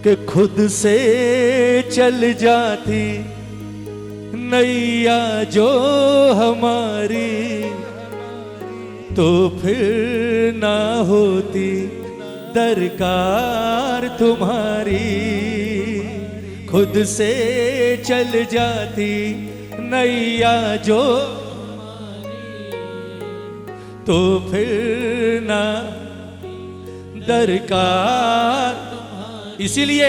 कि खुद से चल जाती नैया जो हमारी, तो फिर ना होती दरकार तुम्हारी। खुद से चल जाती नैया जो, तो फिर ना दरकार। इसीलिए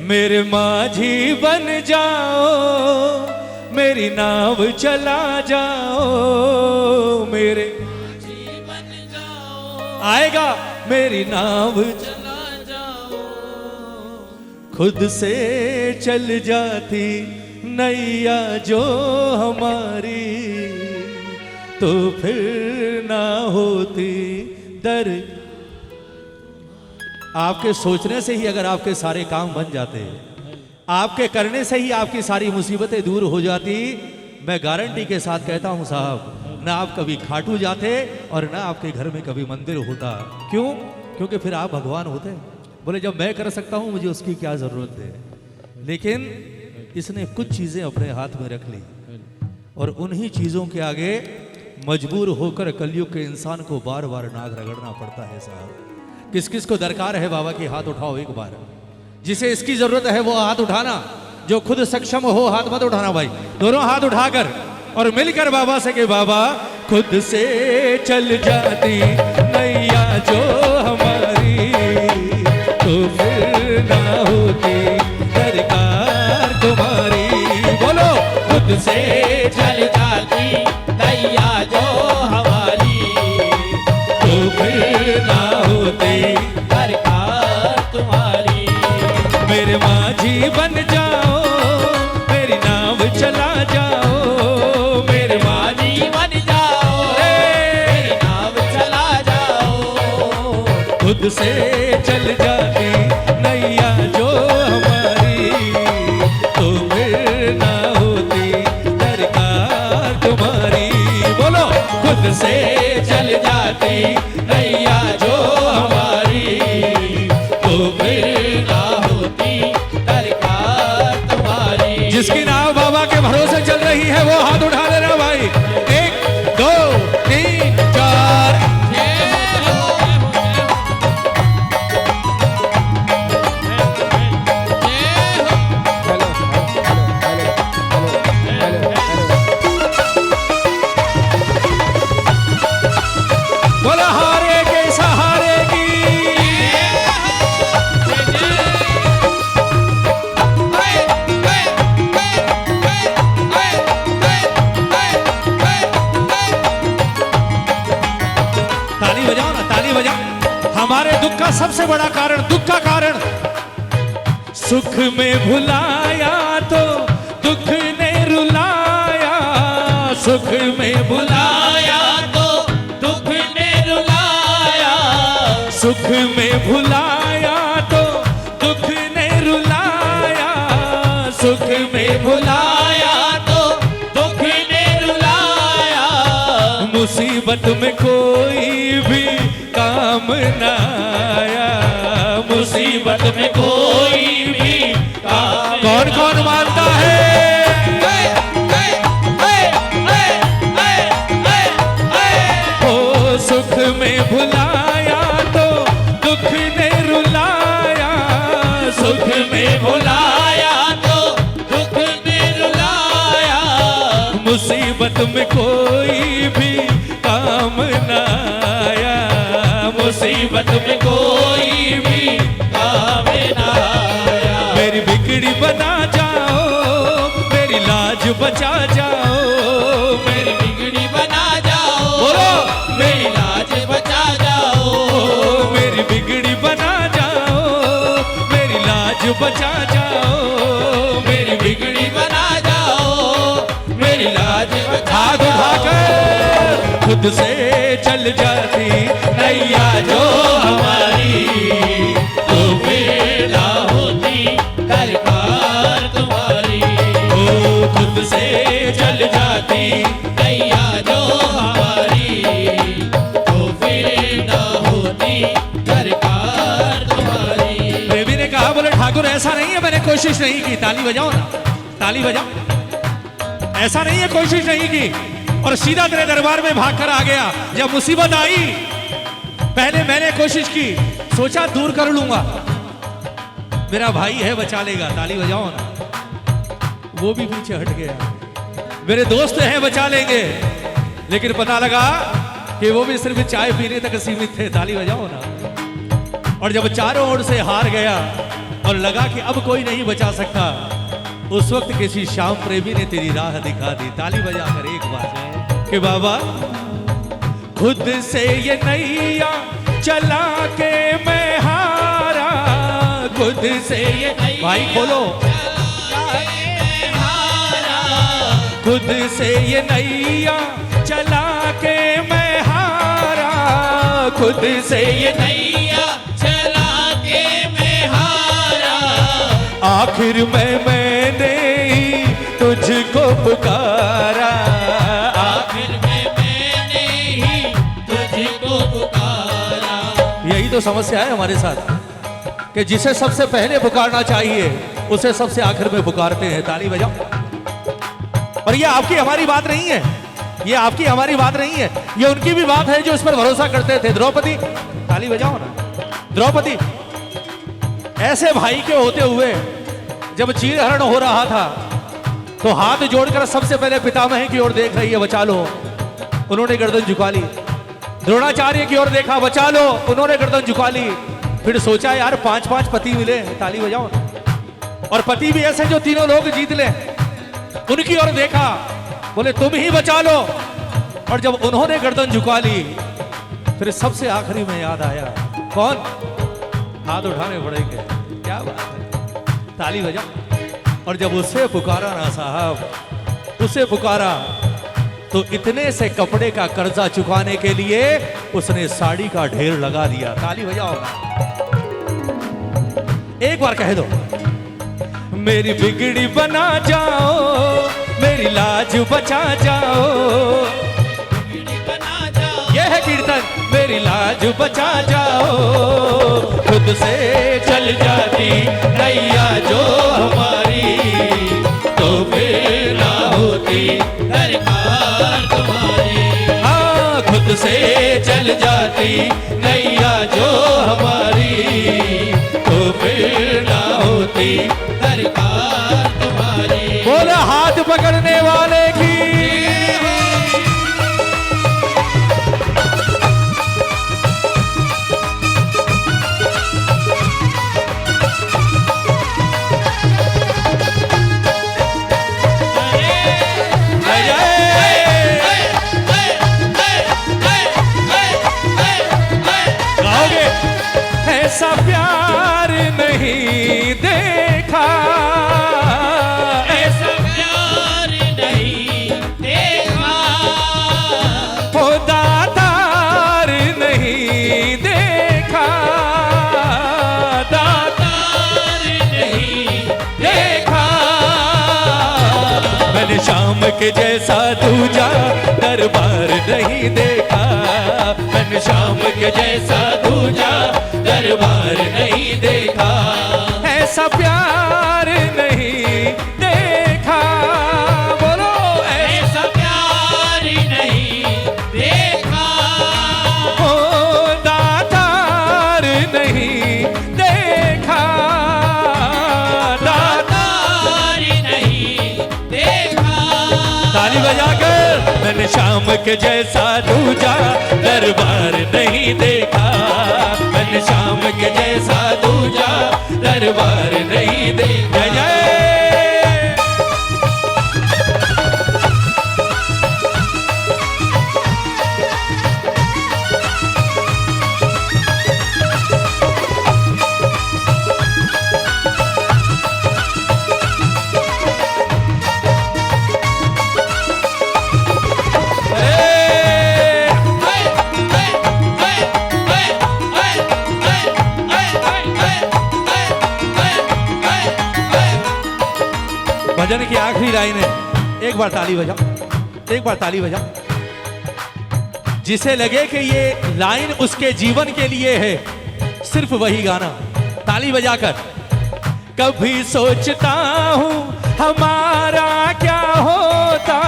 मेरे माझी बन जाओ, मेरी नाव चला जाओ, मेरे माझी बन जाओ, आएगा मेरी नाव चला जाओ। खुद से चल जाती नैया जो हमारी, तो फिर ना होती दर। आपके सोचने से ही अगर आपके सारे काम बन जाते, आपके करने से ही आपकी सारी मुसीबतें दूर हो जाती, मैं गारंटी के साथ कहता हूं साहब, ना आप कभी खाटू जाते और ना आपके घर में कभी मंदिर होता। क्यों? क्योंकि फिर आप भगवान होते। बोले जब मैं कर सकता हूं मुझे उसकी क्या जरूरत है। लेकिन इसने कुछ चीजें अपने हाथ में रख ली और उन्हीं चीजों के आगे मजबूर होकर कलयुग के इंसान को बार बार नाक रगड़ना पड़ता है साहब। किस किस को दरकार है बाबा की हाथ उठाओ एक बार। जिसे इसकी जरूरत है वो हाथ उठाना, जो खुद सक्षम हो हाथ मत उठाना भाई। दोनों हाथ उठाकर और मिलकर बाबा से के बाबा खुद से चल जाती नैया जो हमारी, तो फिर ना होती दरकार तुम्हारी। बोलो खुद से चल जाती नैया जो हमारी, तो फिर ना होती दरकार तुम्हारी। मेरे माझी बन जाओ, मेरी नाव चला जाओ, मेरे माझी बन जाओ, मेरी नाव चला जाओ। खुद से चल जाती नैया जो हमारी, तो फिर ना होती दरकार तुम्हारी। बोलो खुद से चल जाती नैया जो हमारी, तो फिर ना होती दरकार तुम्हारी। जिसकी नाव बाबा के भरोसे चल रही है वो हाथ उठा लेना भाई। 1 2 3 4। बोला हारे के सहारे की। ताली बजाओ ना, ताली बजाओ। हमारे दुख का सबसे बड़ा कारण, दुख का कारण, सुख में भुलाया तो दुख ने रुलाया, सुख में भुलाया तो दुख ने रुलाया, सुख में भुलाया तो दुख ने रुलाया, सुख में भुलाया तो दुख ने रुलाया। मुसीबत में कोई भी काम न आया, मुसीबत में कोई भी काम। कौन कौन मानता है? ओ सुख में भुलाया तो दुख ने रुलाया, सुख में भुलाया तो दुख ने रुलाया। मुसीबत में कोई भी काम न आया, मुसीबत में कोई भी काम न आया। मेरी बिगड़ी बना जाओ, मेरी लाज बचा जाओ, मेरी बिगड़ी बना जाओ, बोलो मेरी लाज बचा जाओ, मेरी बिगड़ी बना जाओ, मेरी लाज बचा जाओ, मेरी बिगड़ी बना जाओ, मेरी लाज बचा। हाथ उठाकर खुद से चल जाती नैया जो हमारी, तो फिर ना होती दरकार तुम्हारी। ओ खुद से चल जाती नैया जो हमारी, तो फिर ना होती दरकार तुम्हारी। बेबी ने कहा बोले ठाकुर ऐसा नहीं है मैंने कोशिश नहीं की, ताली बजाओ ना, ताली बजाओ। ऐसा नहीं है कोशिश नहीं की और सीधा तेरे दरबार में भाग कर आ गया। जब मुसीबत आई पहले मैंने कोशिश की, सोचा दूर कर लूंगा, मेरा भाई है बचा लेगा, ताली बजाओ ना। वो भी पीछे हट गया, मेरे दोस्त हैं बचा लेंगे, लेकिन पता लगा कि वो भी सिर्फ चाय पीने तक सीमित थे, ताली बजाओ ना। और जब चारों ओर से हार गया और लगा कि अब कोई नहीं बचा सकता, उस वक्त किसी श्याम प्रेमी ने तेरी राह दिखा दी, ताली बजाकर एक बार कि बाबा खुद से ये नैया चला के मैं हारा, खुद से ये भाई खोलो, खुद से ये नैया चला के मैं हारा, खुद से ये नैया चला के मैं हारा, आखिर में मैंने ही तुझको पुकारा, आखिर में मैंने ही तुझको पुकारा। यही तो समस्या है हमारे साथ कि जिसे सबसे पहले पुकारना चाहिए उसे सबसे आखिर में पुकारते हैं, ताली बजाओ। और ये आपकी हमारी बात नहीं है, ये आपकी हमारी बात नहीं है, ये उनकी भी बात है जो इस पर भरोसा करते थे। द्रौपदी, ताली बजाओ ना। द्रौपदी ऐसे भाई के होते हुए जब चीरहरण हो रहा था तो हाथ जोड़कर सबसे पहले पितामह की ओर देख रही है, बचा लो, उन्होंने गर्दन झुका ली। द्रोणाचार्य की ओर देखा, बचा लो, उन्होंने गर्दन झुका ली। फिर सोचा यार 5-5 पति मिले, ताली बजाओ ना। और पति भी ऐसे जो तीनों लोग जीत ले, उनकी ओर देखा, बोले तुम ही बचा लो। और जब उन्होंने गर्दन झुका ली फिर सबसे आखिरी में याद आया, कौन? हाथ उठाने पड़ेंगे, क्या बात है, ताली बजाओ। और जब उसे पुकारा ना साहब, उसे पुकारा तो इतने से कपड़े का कर्जा चुकाने के लिए उसने साड़ी का ढेर लगा दिया, ताली बजाओ ना। एक बार कह दो, मेरी बिगड़ी बना जाओ, मेरी लाज बचा जाओ, बिगड़ी बना जाओ, यह है कीर्तन, मेरी लाज बचा जाओ, खुद से चल जाती नैया जो हमारी, तो फिर ना होती दरकार तुम्हारी। हाँ, खुद से चल जाती नैया जो हमारी, तो फिर ना होती दरकार तुम्हारी। बोला हाथ पकड़ने वाले की। गाओगे? ऐसा प्यार नहीं देखा, ऐसा प्यार नहीं देखा, हो दातार नहीं देखा, दातार नहीं देखा। मैंने शाम के जैसा दूजा दरबार नहीं देखा, मैंने शाम के जैसा दूजा दरबार नहीं देखा, ऐसा प्यार नहीं देखा। बोलो, ऐसा प्यार नहीं देखा, हो दातार नहीं देखा, दातार नहीं देखा। ताली बजाकर, मैंने शाम के जैसा दूजा दरबार नहीं देखा, मैंने शाम के जैसा दूजा दरबार नहीं देखा। भजन की आखिरी लाइन है, एक बार ताली बजाओ, एक बार ताली बजाओ। जिसे लगे कि ये लाइन उसके जीवन के लिए है, सिर्फ वही गाना, ताली बजाकर। कभी सोचता हूँ हमारा क्या होता,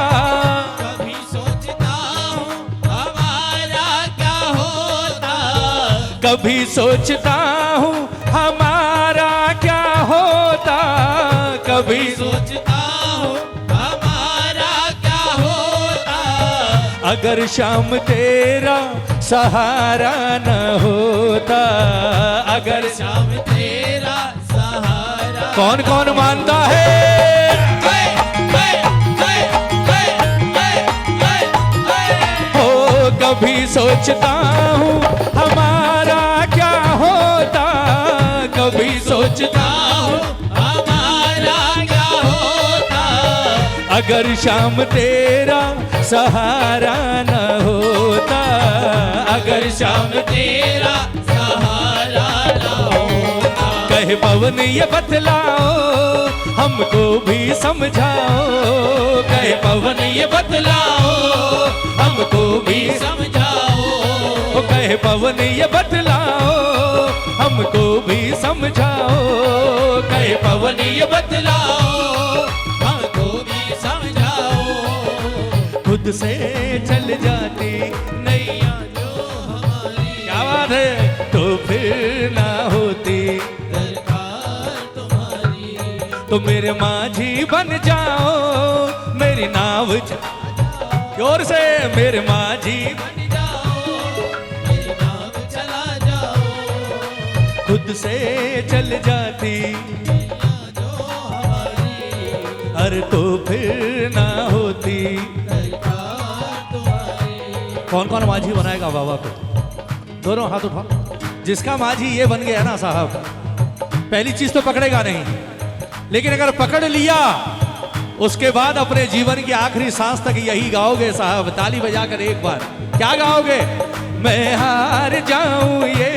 कभी सोचता हूँ हमारा क्या होता, कभी सोचता हूँ हमारा क्या होता, कभी सोचता हूँ हमारा क्या होता, अगर शाम तेरा सहारा न होता, अगर शाम तेरा सहारा। कौन कौन मानता है? हो कभी सोचता हूँ हमारा क्या होता, कभी सोचता हूँ हमारा क्या होता, अगर शाम तेरा सहारा न होता, अगर शाम तेरा सहारा न होता। कहे पवन ये बतलाओ हमको भी समझाओ, कहे पवन ये बतलाओ हमको भी समझाओ, कहे पवन ये बतलाओ हमको भी समझाओ, कहे पवन ये बतलाओ हमको भी समझाओ। खुद से चल जाती नैया जो हमारी, क्या बात है, तो फिर ना होती, दरकार तुम्हारी, तो मेरे माझी बन जाओ मेरी नाव जोर से, मेरे माझी बन जाओ मेरी नाव चला जाओ। खुद से चल जाती, नैया जो हमारी, अरे तो फिर ना होती। दरकार तुम्हारी। कौन कौन माझी बनाएगा बाबा को? दोनों हाथ उठा। जिसका माझी ये बन गया ना साहब, पहली चीज तो पकड़ेगा नहीं, लेकिन अगर पकड़ लिया उसके बाद अपने जीवन की आखिरी सांस तक यही गाओगे साहब। ताली बजाकर एक बार क्या गाओगे? मैं हार जाऊं ये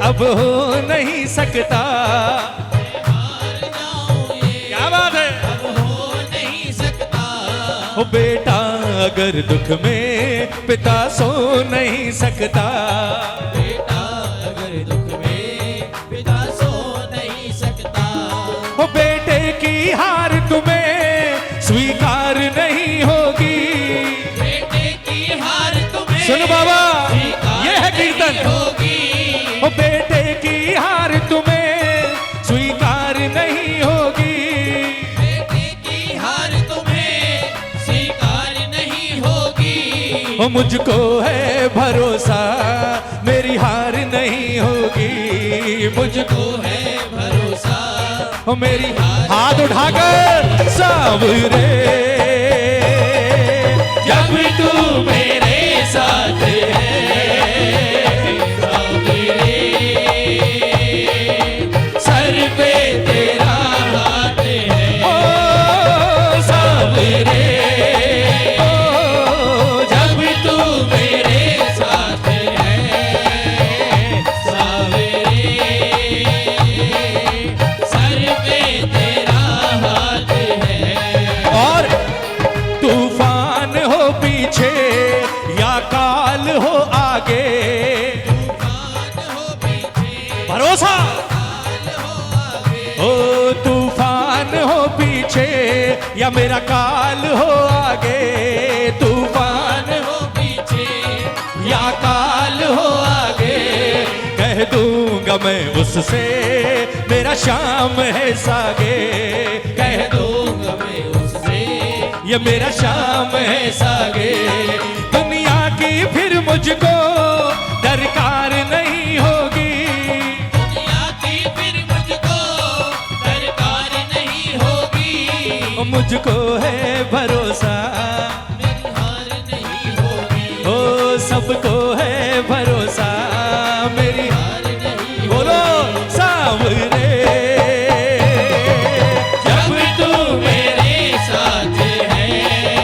अब हो नहीं सकता, हार जाऊं ये क्या बात है? अब हो नहीं सकता, ओ बेटा अगर दुख में पिता सो नहीं सकता, बेटा अगर दुख में पिता सो नहीं सकता, ओ बेटे की हार तुम्हें स्वीकार नहीं होगी। बेटे की हार तुम्हें सुन बाबा, स्वीकार ये है नहीं कीर्तन। होगी, ओ बेटे की हार तुम्हें स्वीकार नहीं होगी, बेटे की हार तुम्हें स्वीकार नहीं होगी, ओ मुझको है भरोसा मेरी हार नहीं होगी, मुझको तो है भरोसा ओ मेरी हाथ उठाकर सावरे जब तू मेरे साथ है, सावरे सर पे तेरा हाथ है, ओ सावरे, ओ जब तू मेरे साथ है, सावरे सर पे तेरा हाथ है। और तूफान हो पीछे या काल हो आगे, तूफान हो पीछे, भरोसा काल हो आगे, ओ तूफान हो पीछे या मेरा काल हो आगे, तूफान हो पीछे या काल हो आगे, कह दूंगा मैं उससे मेरा शाम है सागे, कह दूंगा मैं उससे ये मेरा शाम है सागे। दुनिया की फिर मुझको दरकार नहीं होगी, दुनिया की फिर मुझको दरकार नहीं होगी, मुझको है भरोसा, मेरी हार नहीं होगी, ओ सबको है भरोसा मेरी, हार नहीं बोलो सावरे जब तू मेरे साथ है,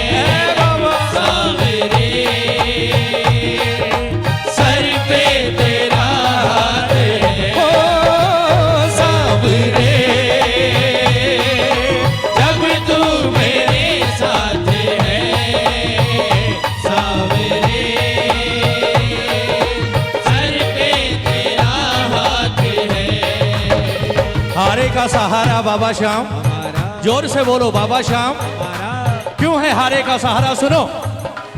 ए बाबा, सावरे सर पे तेरा हाथ है, ओ सावरे जब तू मेरे साथ है, हारे का सहारा बाबा श्याम, जोर से बोलो बाबा श्याम। क्यों है हारे का सहारा? सुनो,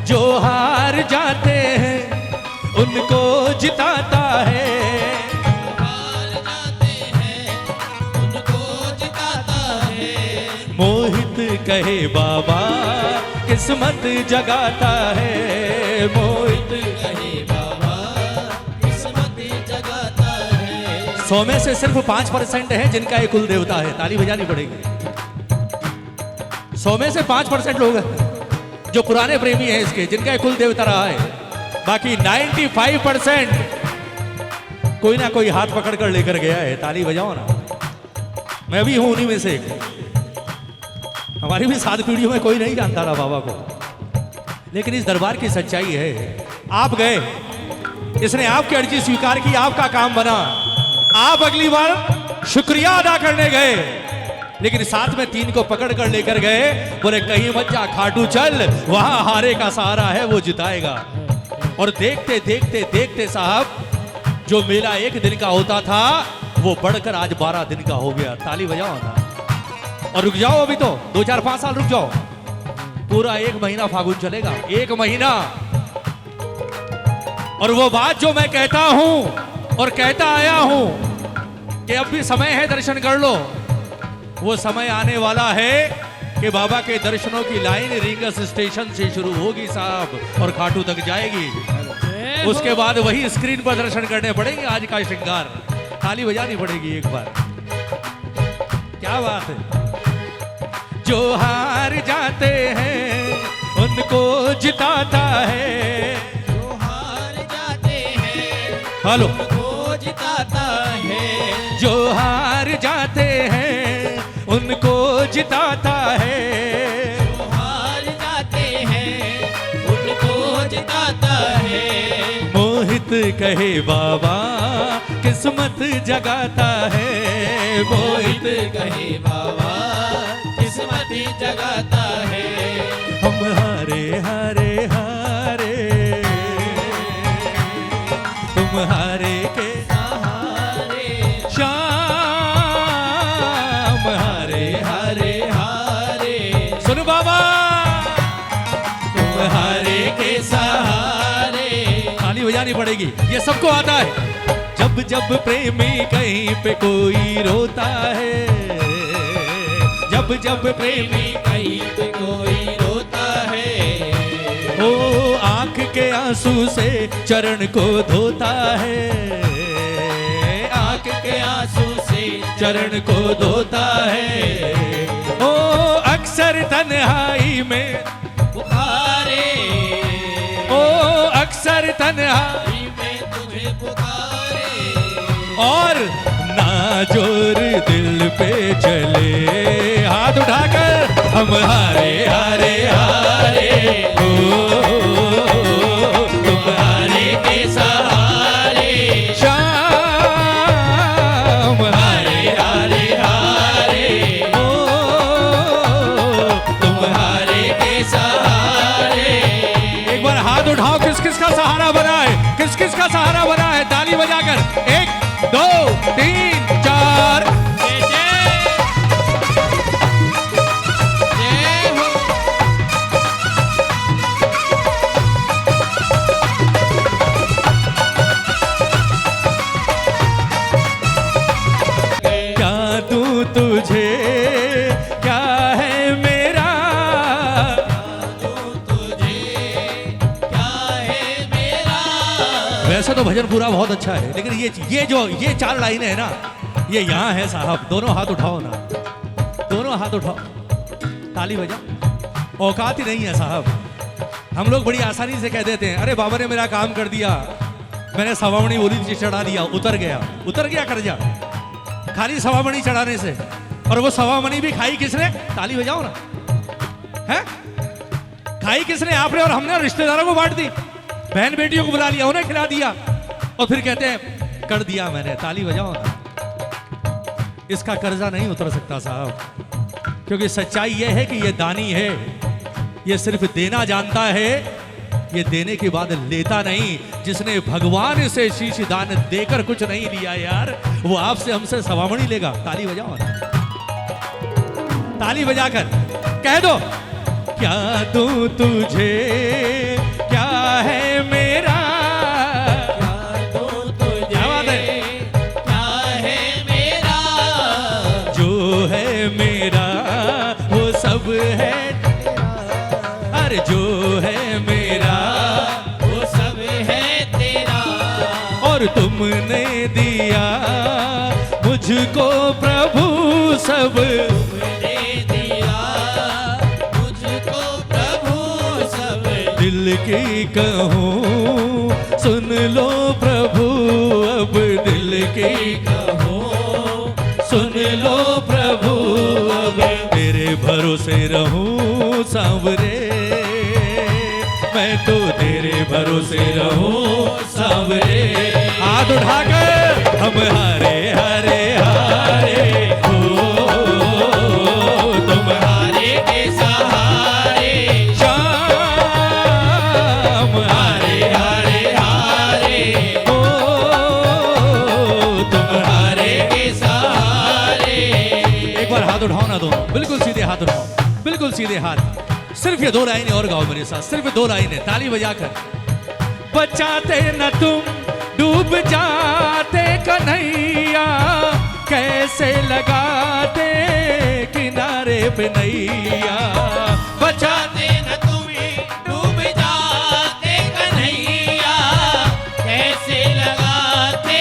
जो हार जाते हैं उनको जिताता है, हार जाते हैं उनको जिताता है। मोहित कहे बाबा किस्मत जगाता है, मोहित कहे बाबा किस्मत जगाता है। 100 में से सिर्फ 5% है जिनका एक कुल देवता है। ताली बजानी पड़ेगी। 100 में से 5% लोग हैं जो पुराने प्रेमी हैं इसके, जिनका एक कुल देवता रहा है। बाकी 95% कोई ना कोई हाथ पकड़ कर लेकर गया है। ताली बजाओ ना। मैं भी हूं उन्हीं में से एक। हमारी भी 7 पीढ़ियों में कोई नहीं जानता था बाबा को, लेकिन इस दरबार की सच्चाई है, आप गए, इसने आपकी अर्जी स्वीकार की, आपका काम बना। आप अगली बार शुक्रिया अदा करने गए, लेकिन साथ में 3 को पकड़ कर लेकर गए, बोले कहीं मत जा खाटू, चल वहां हारे का सहारा है, वो जिताएगा। और देखते देखते देखते साहब, जो मेला 1 दिन का होता था वो बढ़कर आज 12 दिन का हो गया। ताली बजाओ ना। और रुक जाओ, अभी तो 2, 4, 5 साल रुक जाओ, पूरा 1 महीना फागुन चलेगा, 1 महीना। और वो बात जो मैं कहता हूं और कहता आया हूं कि अब भी समय है, दर्शन कर लो। वो समय आने वाला है कि बाबा के दर्शनों की लाइन रीगस स्टेशन से शुरू होगी साहब, और खाटू तक जाएगी। उसके बाद वही स्क्रीन पर दर्शन करने पड़ेंगे आज का श्रृंगार। ताली बजानी पड़ेगी एक बार। क्या बात है। जो हार जाते हैं उनको जिताता है, जो हार जाते हैं हेलो, उनको जिताता है। जो हार जाते हैं उनको जिताता है, जो हार जाते हैं उनको जिताता है। मोहित कहे बाबा किस्मत जगाता है, मोहित कहे बाबा किस्मत जगाता है। हम हारे हारे हारे, तुम हारे के सहारे श्याम, हारे हारे। हारे सुन बाबा, तुम हारे के सहारे। ताली बजानी पड़ेगी, ये सबको आता है। जब जब प्रेमी कहीं पे कोई रोता है, जब जब प्रेमी कहीं पे कोई रोता है, ओ आंख के आंसू से चरण को धोता है, आंख के आंसू से चरण को धोता है। ओ अक्सर तन्हाई में पुकारे, ओ अक्सर तन्हाई में तुझे पुकारे। और नाजोर दिल पे चले, हाथ उठाकर हम हारे हारे हारे, ओ तुम हारे के सहारे श्याम, हारे हारे हारे, ओ तुम हारे के सहारे। एक बार हाथ उठाओ, किस किस का सहारा बना है, किस किस का सहारा बना है। ताली बजाकर 1 2 3 4। जय जय जय हो। क्या दूं तुझे, क्या है मेरा, तुझे क्या है मेरा। वैसे तो भजन पूरा बहुत अच्छा है, लेकिन ये 4 लाइनें है ना, ये यहाँ है साहब। दोनों हाथ उठाओ ना, दोनों हाथ उठाओ, ताली बजा। औकात ही नहीं है साहब। हम लोग बड़ी आसानी से कह देते हैं, अरे बाबा ने मेरा काम कर दिया, मैंने सवामणी बोली थी, चढ़ा दिया, उतर गया कर्जा खाली सवामणी चढ़ाने से। और वो सवामणी भी खाई किसने? ताली बजाओ ना। है खाई किसने? आपने और हमने, रिश्तेदारों को बांट दी, बहन बेटियों को बुला लिया, उन्हें खिला दिया, और फिर कहते हैं कर दिया मैंने। ताली बजाओ ना। इसका कर्जा नहीं उतर सकता साहब, क्योंकि सच्चाई यह है कि ये दानी है, ये सिर्फ देना जानता है, ये देने के बाद लेता नहीं। जिसने भगवान से शीश दान देकर कुछ नहीं लिया यार, वो आपसे हमसे सवामणी लेगा। ताली बजाओ ना, ताली बजाकर कह दो, क्या दूं तुझे, क्या है मेरा, क्या दूं तुझे, क्या बात है, क्या है मेरा, जो है मेरा वो सब है तेरा, अरे जो है मेरा वो सब है तेरा, और तुमने दिया मुझको प्रभु सब, तुमने दिया मुझको प्रभु सब, दिल की कहूँ सुन लो प्रभु, अब दिल की कहो सुन लो प्रभु, अब तेरे भरोसे रहूं सांवरे, मैं तो तेरे भरोसे रहूं सांवरे। हाथ उठाकर हम हारे हारे हारे हो, तुम हारे के सहारे, शाम हारे हारे हारे हो, तुम हारे के सहारे। एक बार हाथ उठाओ ना दोनों, बिल्कुल सीधे हाथ उठाओ, बिल्कुल सीधे हाथ। सिर्फ ये 2 लाइनें और गाओ मेरे साथ, सिर्फ 2 लाइनें ताली बजाकर। बचाते न तुम डूब जाते कन्हैया, कैसे लगाते किनारे पे नैया, बचाते न तुम्हें डूब जाते कन्हैया, कैसे लगाते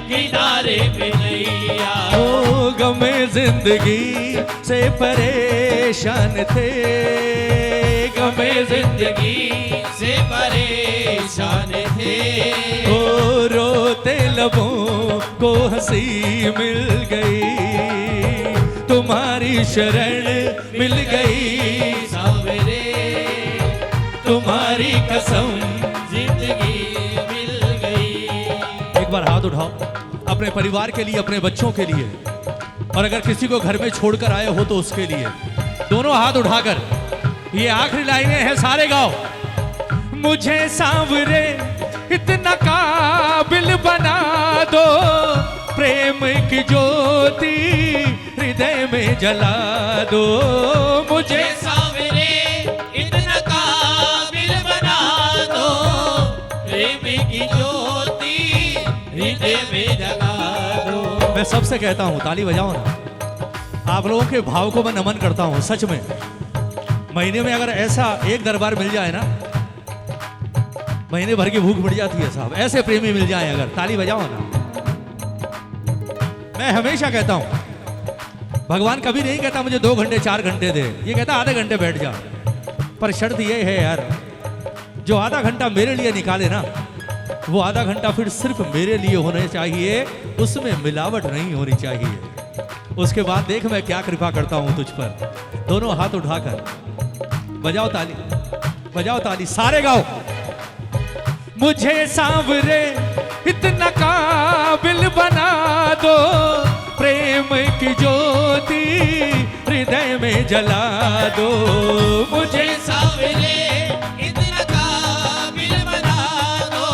किनारे पे नैया। ओ गमे जिंदगी से परेशान थे, गमे जिंदगी से परेशान थे, ओ रोते लबों को हंसी मिल गई, तुम्हारी शरण मिल गई सांवरे तुम्हारी कसम। जिंदगी मिल गई। एक बार हाथ उठाओ अपने परिवार के लिए, अपने बच्चों के लिए, और अगर किसी को घर में छोड़कर आए हो तो उसके लिए। दोनों हाथ उठाकर ये आखिरी लाइनें हैं, सारे गाओ। मुझे सांवरे इतना काबिल बना दो, प्रेम की ज्योति हृदय में जला दो, मुझे सांवरे इतना काबिल बना दो, प्रेम की ज्योति हृदय में जगा दो। मैं सबसे कहता हूं, ताली बजाओ ना, आप लोगों के भाव को मैं नमन करता हूं सच में। महीने में अगर ऐसा एक दरबार मिल जाए ना, महीने भर की भूख मिट जाती है साहब। ऐसे प्रेमी मिल जाए अगर, ताली बजाओ ना। मैं हमेशा कहता हूं, भगवान कभी नहीं कहता मुझे 2 घंटे 4 घंटे दे, ये कहता आधे घंटे बैठ जा। पर शर्त ये है यार, जो आधा घंटा मेरे लिए निकाले ना, वो आधा घंटा फिर सिर्फ मेरे लिए होना चाहिए, उसमें मिलावट नहीं होनी चाहिए। उसके बाद देख मैं क्या कृपा करता हूं तुझ पर। दोनों हाथ उठाकर बजाओ ताली, बजाओ ताली, सारे गाओ। मुझे सांवरे इतना काबिल बना दो, प्रेम की ज्योति हृदय में जला दो, मुझे सांवरे इतना काबिल बना दो,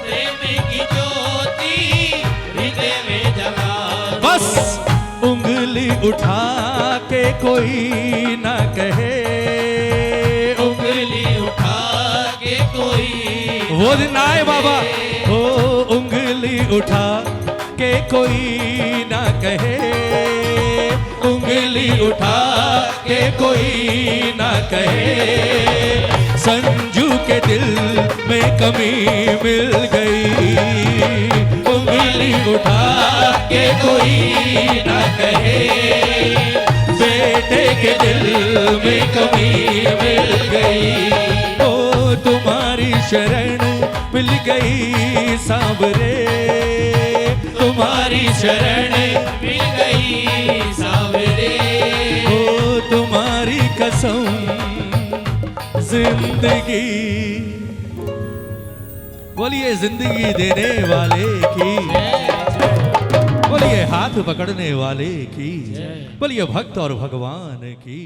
प्रेम की ज्योति हृदय में जगा दो। बस उंगली उठा के कोई ना कहे, उंगली उठा के कोई वो दिन आए बाबा, ओ उंगली उठा के कोई ना कहे, उंगली उठा के कोई ना कहे, संजू के दिल में कमी मिल गई, उंगली उठा के कोई ना कहे, बेटे के दिल में कमी मिल गई, ओ तुम्हारी शरण मिल गई सांवरे, तुम्हारी शरण मिल गई सांवरे, ओ तुम्हारी कसम जिंदगी। बोलिए जिंदगी देने वाले की, बोलिए हाथ पकड़ने वाले की, बोलिए भक्त और भगवान की।